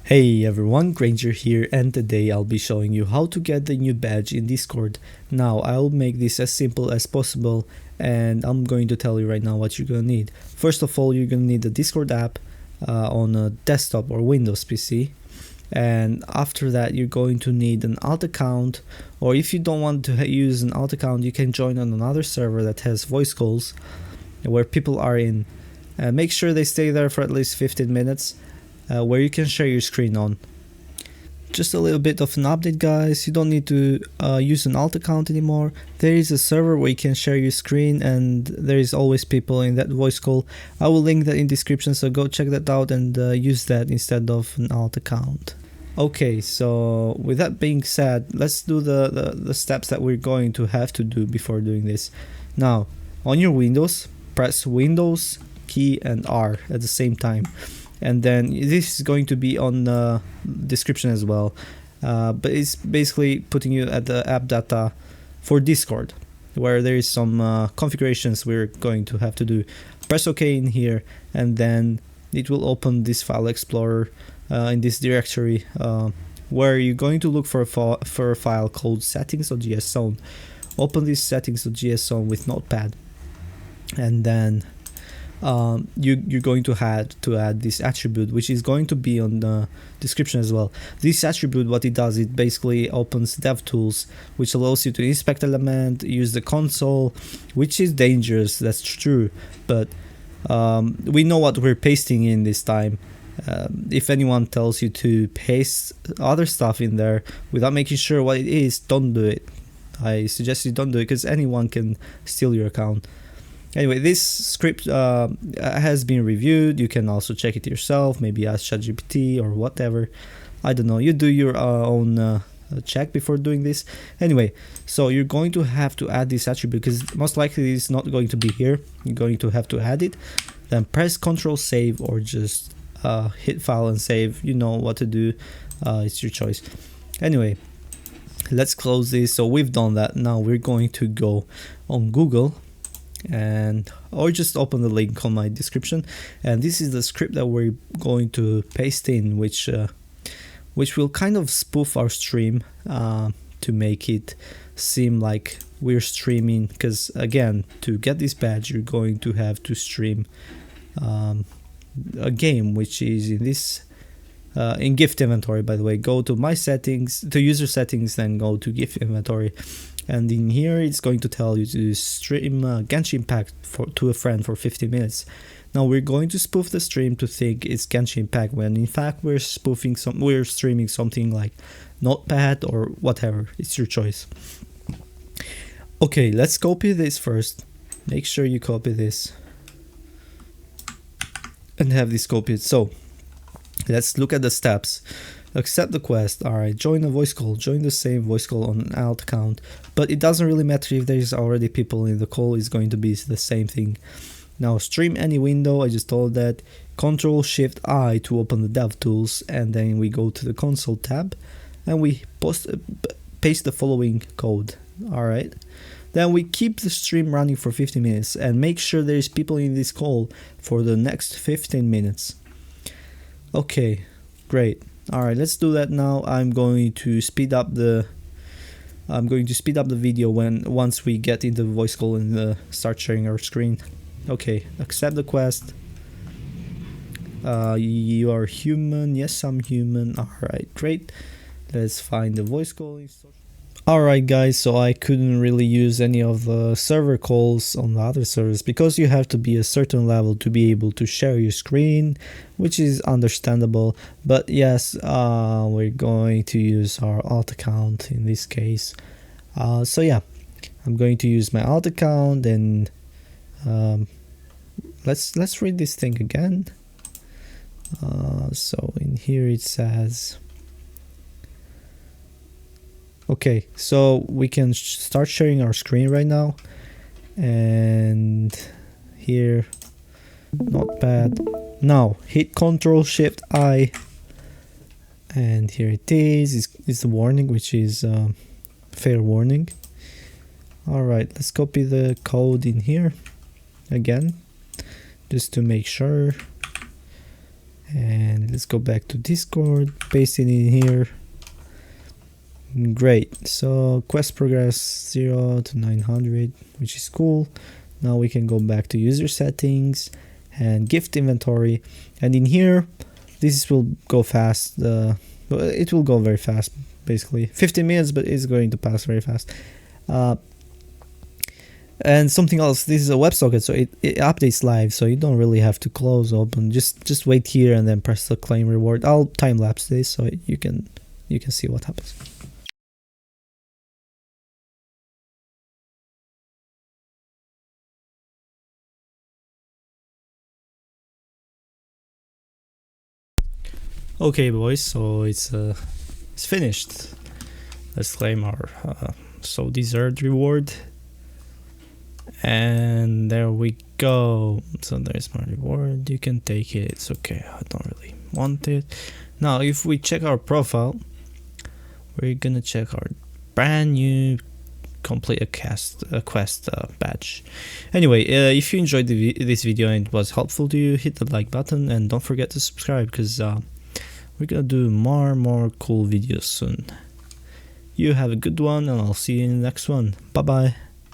Hey everyone, Granger here, and today I'll be showing you how to get the new badge in Discord. Now I'll make this as simple as possible, and I'm going to tell you right now what you're gonna need. First of all, you're gonna need the Discord app on a desktop or Windows PC, and after that you're going to need an alt account, or if you don't want to use an alt account, you can join on another server that has voice calls where people are in. Make sure they stay there for at least 15 minutes. Where you can share your screen on. Just a little bit of an update, guys. You don't need to use an alt account anymore. There is a server where you can share your screen, and there is always people in that voice call. I will link that in description, so go check that out and use that instead of an alt account. Okay, so with that being said, let's do the steps that we're going to have to do before doing this. Now, on your Windows, press Windows key and R at the same time. And then this is going to be on the description as well, but it's basically putting you at the app data for Discord, where there is some configurations we're going to have to do. Press OK in here, and then it will open this file explorer in this directory, where you're going to look for a file called Settings.json. Open this Settings.json with Notepad, and then you're going to add this attribute, which is going to be on the description as well. This attribute, what it does, it basically opens DevTools, which allows you to inspect element, use the console, which is dangerous, that's true, but we know what we're pasting in this time. If anyone tells you to paste other stuff in there without making sure what it is, don't do it. I suggest you don't do it, because anyone can steal your account. Anyway, this script has been reviewed. You can also check it yourself, maybe ask ChatGPT or whatever. I don't know, you do your own check before doing this. Anyway, so you're going to have to add this attribute, because most likely it's not going to be here. You're going to have to add it. Then press Ctrl Save, or just hit File and Save. You know what to do. It's your choice. Anyway, let's close this. So we've done that. Now we're going to go on Google, or just open the link on my description, and this is the script that we're going to paste in, which will kind of spoof our stream to make it seem like we're streaming, because again, to get this badge you're going to have to stream a game, which is in this in gift inventory. By the way, go to my settings, to user settings, then go to gift inventory. And in here, it's going to tell you to stream Genshin Impact to a friend for 50 minutes. Now we're going to spoof the stream to think it's Genshin Impact, when in fact we're streaming something like Notepad or whatever. It's your choice. Okay, let's copy this first. Make sure you copy this and have this copied. So let's look at the steps. Accept the quest. Alright, join a voice call. Join the same voice call on an alt account. But it doesn't really matter if there's already people in the call, it's going to be the same thing. Now stream any window, I just told that. Ctrl Shift I to open the DevTools, and then we go to the console tab and we paste the following code. Alright. Then we keep the stream running for 50 minutes and make sure there is people in this call for the next 15 minutes. Okay, great. Alright, let's do that now. I'm going to speed up the video once we get into the voice call and start sharing our screen. Okay, accept the quest. You are human. Yes, I'm human. Alright, great. Let's find the voice call. Alright guys, so I couldn't really use any of the server calls on the other servers, because you have to be a certain level to be able to share your screen, which is understandable. But yes, we're going to use our alt account in this case. So yeah, I'm going to use my alt account, and let's read this thing again. So in here it says, okay, so we can start sharing our screen right now, and here, Notepad. Now hit Ctrl Shift I, and here it is. It's the warning, which is fair warning. Alright, let's copy the code in here again, just to make sure. And let's go back to Discord, paste it in here. Great, so quest progress 0 to 900, which is cool. Now we can go back to user settings and gift inventory, and in here this will go fast. It will go very fast, basically 15 minutes, but it's going to pass very fast. And something else, this is a WebSocket, so it updates live, so you don't really have to close open. Just wait here and then press the claim reward. I'll time lapse this so you can see what happens. Okay, boys, so it's finished. Let's claim our so deserved reward, and there we go. So there's my reward. You can take it. It's okay. I don't really want it. Now, if we check our profile, we're gonna check our brand new complete a quest badge. Anyway, if you enjoyed this video and it was helpful to you, hit the like button and don't forget to subscribe, because we're gonna do more cool videos soon. You have a good one, and I'll see you in the next one. Bye bye.